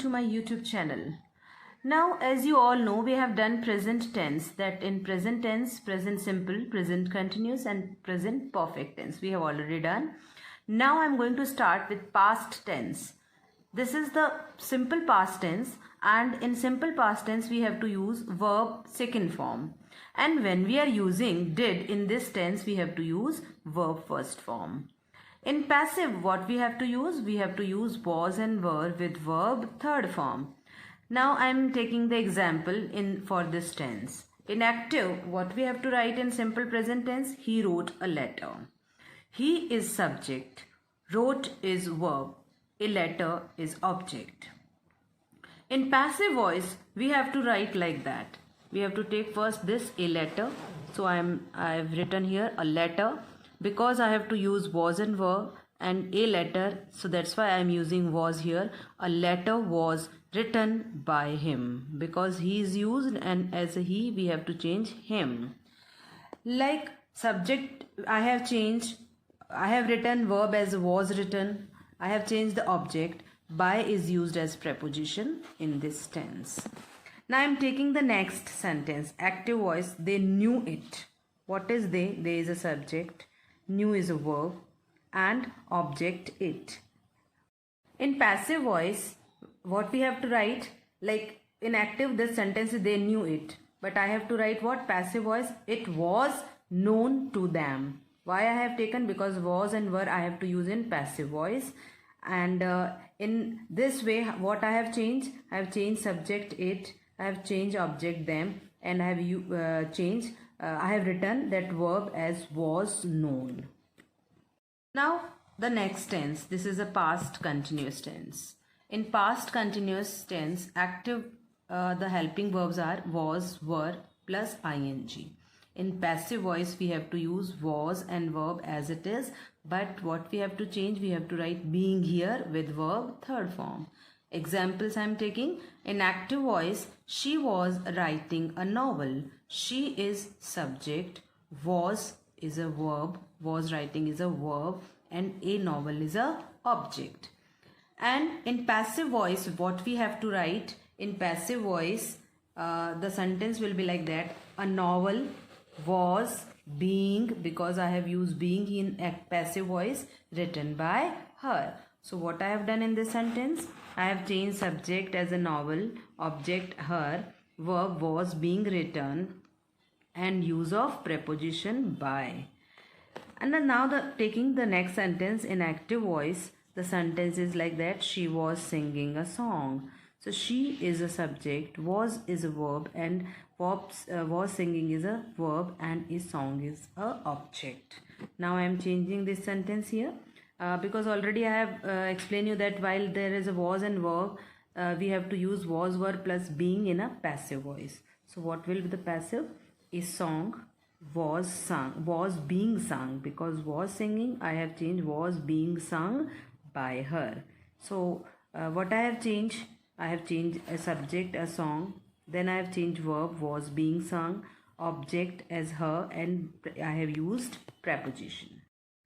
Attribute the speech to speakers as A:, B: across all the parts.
A: to my YouTube channel. Now, as you all know, we have done present tense, that in present tense, present simple, present continuous and present perfect tense. We have already done. Now I'm going to start with past tense. This is the simple past tense, and in simple past tense we have to use verb second form. And when we are using did in this tense, we have to use verb first form. In passive, what we have to use? We have to use was and were with verb third form. Now I am taking the example for this tense. In active, what we have to write in simple present tense? He wrote a letter. He is subject. Wrote is verb. A letter is object. In passive voice, we have to write like that. We have to take first this a letter. So I have written here a letter. Because I have to use was and were and a letter, so that's why I am using was here. A letter was written by him, because he is used and as a he we have to change him. Like subject, I have written verb as was written. I have changed the object. By is used as preposition in this tense. Now I am taking the next sentence. Active voice, they knew it. What is they? They is a subject. Knew is a verb and object it. In passive voice, what we have to write? Like in active, this sentence is they knew it. But I have to write what? Passive voice, it was known to them. Why I have taken? Because was and were I have to use in passive voice. And in this way, what I have changed? I have changed subject it. I have changed object them. And I have I have written that verb as was known. Now the next tense, this is a past continuous tense. In past continuous tense, active the helping verbs are was, were plus ing. In passive voice we have to use was and verb as it is, but what we have to change, we have to write being here with verb third form. Examples I am taking. In active voice, she was writing a novel. She is subject, was is a verb, was writing is a verb, and a novel is a object. And in passive voice, what we have to write? In passive voice, the sentence will be like that. A novel was being, because I have used being in passive voice, written by her. So what I have done in this sentence? I have changed subject as a novel, object her, verb was being written, and use of preposition by. And now taking the next sentence in active voice, the sentence is like that. She was singing a song. So she is a subject, was is a verb, and was singing is a verb, and a song is a object. Now I am changing this sentence here. Because already I have explained you that while there is a was and verb, we have to use was, were plus being in a passive voice. So what will be the passive? A song was sung, was being sung. Because was singing, I have changed was being sung by her. So what I have changed? I have changed a subject, a song. Then I have changed verb was being sung, object as her, and I have used preposition.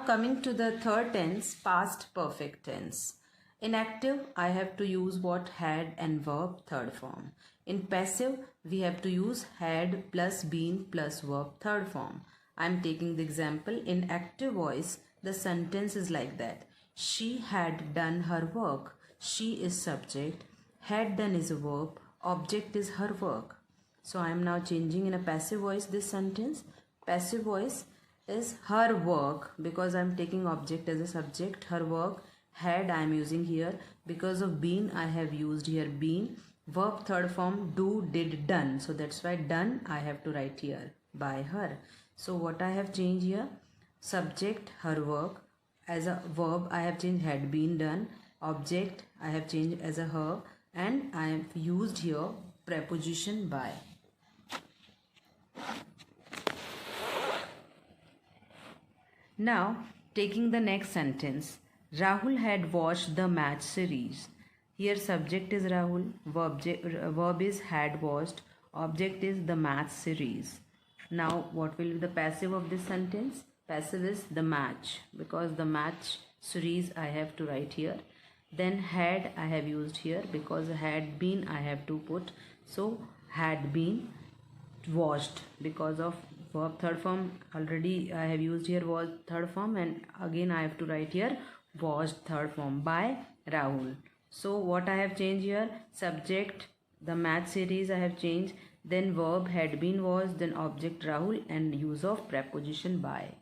A: Coming to the third tense, past perfect tense. In active, I have to use what? Had and verb third form. In passive, we have to use had plus been plus verb third form. I am taking the example. In active voice, the sentence is like that. She had done her work. She is subject. Had done is a verb. Object is her work. So I am now changing in a passive voice this sentence. Passive voice is her work, because I am taking object as a subject. Her work. Had I am using here. Because of been, I have used here been. Verb third form, do, did, done. So that's why done I have to write here by her. So what I have changed here? Subject, her work. As a verb, I have changed had been done. Object, I have changed as a her. And I have used here preposition by. Now, taking the next sentence. Rahul had watched the match series. Here subject is Rahul, verb is had watched, object is the match series. Now what will be the passive of this sentence? Passive is the match, because the match series I have to write here. Then had I have used here because had been I have to put, so had been washed because of verb third form already I have used here was third form, and again I have to write here washed third form by Rahul. So what I have changed here, subject the math series I have changed, then verb had been washed, then object Rahul, and use of preposition by.